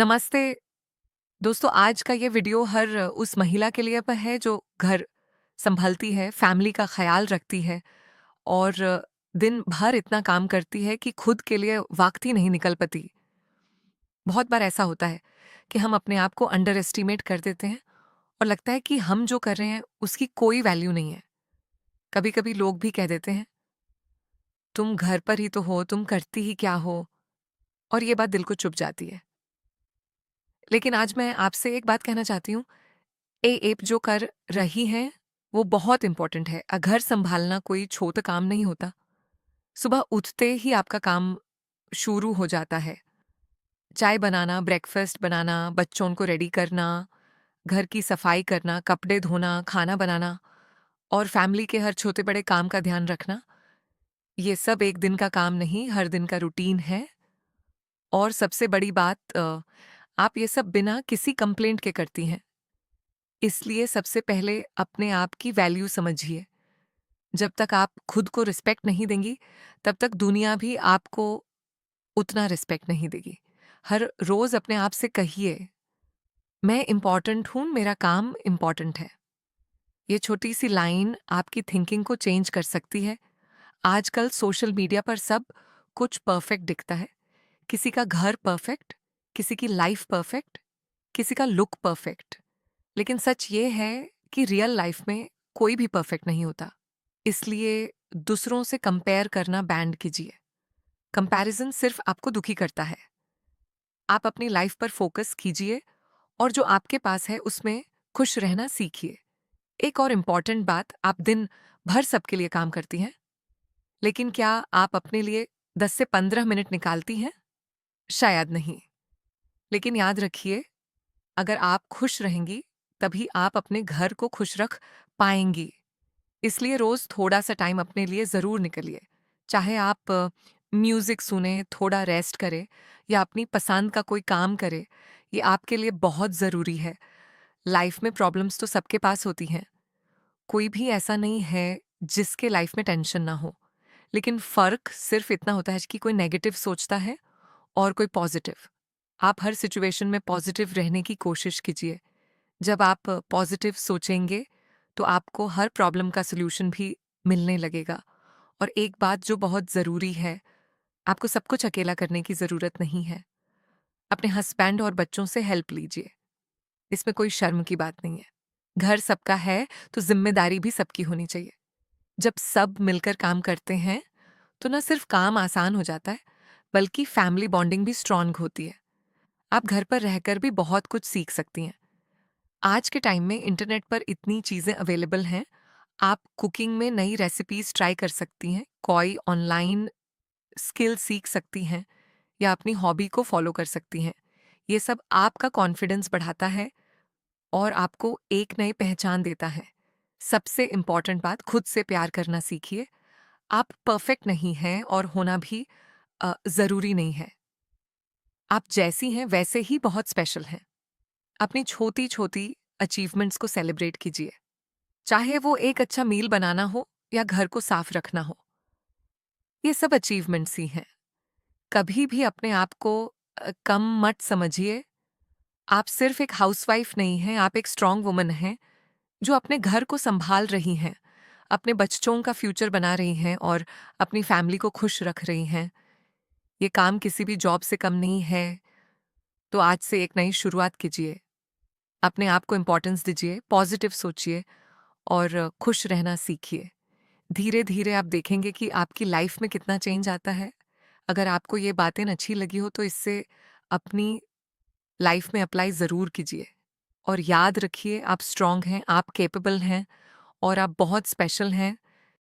नमस्ते दोस्तों। आज का ये वीडियो हर उस महिला के लिए है जो घर संभालती है, फैमिली का ख्याल रखती है और दिन भर इतना काम करती है कि खुद के लिए वक्त ही नहीं निकल पाती। बहुत बार ऐसा होता है कि हम अपने आप को अंडर एस्टिमेट कर देते हैं और लगता है कि हम जो कर रहे हैं उसकी कोई वैल्यू नहीं है। कभी कभी लोग भी कह देते हैं, तुम घर पर ही तो हो, तुम करती ही क्या हो। और ये बात दिल को चुभ जाती है। लेकिन आज मैं आपसे एक बात कहना चाहती हूँ, ए आप जो कर रही हैं, वो बहुत इम्पोर्टेंट है। घर सँभालना कोई छोटा काम नहीं होता। सुबह उठते ही आपका काम शुरू हो जाता है। चाय बनाना, ब्रेकफ़ास्ट बनाना, बच्चों को रेडी करना, घर की सफाई करना, कपड़े धोना, खाना बनाना और फ़ैमिली के हर छोटे-बड़े काम का ध्यान रखना। ये सब एक दिन का काम नहीं, हर दिन का रूटीन है। और सबसे बड़ी बात, आप ये सब बिना किसी कंप्लेंट के करती हैं। इसलिए सबसे पहले अपने आप की वैल्यू समझिए। जब तक आप खुद को रिस्पेक्ट नहीं देंगी, तब तक दुनिया भी आपको उतना रिस्पेक्ट नहीं देगी। हर रोज़ अपने आप से कहिए, मैं इम्पॉर्टेंट हूँ, मेरा काम इम्पॉर्टेंट है। ये छोटी सी लाइन आपकी थिंकिंग को चेंज कर सकती है। आजकल सोशल मीडिया पर सब कुछ परफेक्ट दिखता है। किसी का घर परफेक्ट, किसी की लाइफ परफेक्ट, किसी का लुक परफेक्ट। लेकिन सच ये है कि रियल लाइफ में कोई भी परफेक्ट नहीं होता। इसलिए दूसरों से कंपेयर करना बैंड कीजिए। कंपैरिजन सिर्फ आपको दुखी करता है। आप अपनी लाइफ पर फोकस कीजिए और जो आपके पास है उसमें खुश रहना सीखिए। एक और इम्पॉर्टेंट बात, आप दिन भर सबके लिए काम करती हैं, लेकिन क्या आप अपने लिए 10 से 15 मिनट निकालती हैं? शायद नहीं। लेकिन याद रखिए, अगर आप खुश रहेंगी, तभी आप अपने घर को खुश रख पाएंगी। इसलिए रोज थोड़ा सा टाइम अपने लिए ज़रूर निकलिए। चाहे आप म्यूज़िक सुने, थोड़ा रेस्ट करें या अपनी पसंद का कोई काम करें, ये आपके लिए बहुत ज़रूरी है। लाइफ में प्रॉब्लम्स तो सबके पास होती हैं। कोई भी ऐसा नहीं है जिसके लाइफ में टेंशन ना हो। लेकिन फ़र्क सिर्फ इतना होता है कि कोई नेगेटिव सोचता है और कोई पॉजिटिव। आप हर सिचुएशन में पॉजिटिव रहने की कोशिश कीजिए। जब आप पॉजिटिव सोचेंगे, तो आपको हर प्रॉब्लम का सॉल्यूशन भी मिलने लगेगा। और एक बात जो बहुत ज़रूरी है, आपको सब कुछ अकेला करने की ज़रूरत नहीं है। अपने हस्बैंड और बच्चों से हेल्प लीजिए। इसमें कोई शर्म की बात नहीं है। घर सबका है, तो ज़िम्मेदारी भी सबकी होनी चाहिए। जब सब मिलकर काम करते हैं, तो न सिर्फ काम आसान हो जाता है, बल्कि फैमिली बॉन्डिंग भी स्ट्रॉन्ग होती है। आप घर पर रहकर भी बहुत कुछ सीख सकती हैं। आज के टाइम में इंटरनेट पर इतनी चीज़ें अवेलेबल हैं। आप कुकिंग में नई रेसिपीज़ ट्राई कर सकती हैं, कोई ऑनलाइन स्किल सीख सकती हैं या अपनी हॉबी को फॉलो कर सकती हैं। ये सब आपका कॉन्फिडेंस बढ़ाता है और आपको एक नई पहचान देता है। सबसे इम्पॉर्टेंट बात, खुद से प्यार करना सीखिए। आप परफेक्ट नहीं हैं और होना भी ज़रूरी नहीं है। आप जैसी हैं वैसे ही बहुत स्पेशल हैं। अपनी छोटी-छोटी अचीवमेंट्स को सेलिब्रेट कीजिए। चाहे वो एक अच्छा मील बनाना हो या घर को साफ रखना हो। ये सब अचीवमेंट्स ही हैं। कभी भी अपने आप को कम मत समझिए। आप सिर्फ एक हाउसवाइफ नहीं हैं, आप एक स्ट्रॉन्ग वुमन हैं, जो अपने घर को संभाल रही हैं, अपने बच्चों का फ्यूचर बना रही हैं और अपनी फैमिली को खुश रख रही हैं। ये काम किसी भी जॉब से कम नहीं है। तो आज से एक नई शुरुआत कीजिए। अपने आप को इम्पोर्टेंस दीजिए, पॉजिटिव सोचिए और खुश रहना सीखिए। धीरे-धीरे आप देखेंगे कि आपकी लाइफ में कितना चेंज आता है। अगर आपको ये बातें अच्छी लगी हो, तो इससे अपनी लाइफ में अप्लाई ज़रूर कीजिए। और याद रखिए, आप स्ट्रॉन्ग हैं, आप कैपेबल हैं और आप बहुत स्पेशल हैं।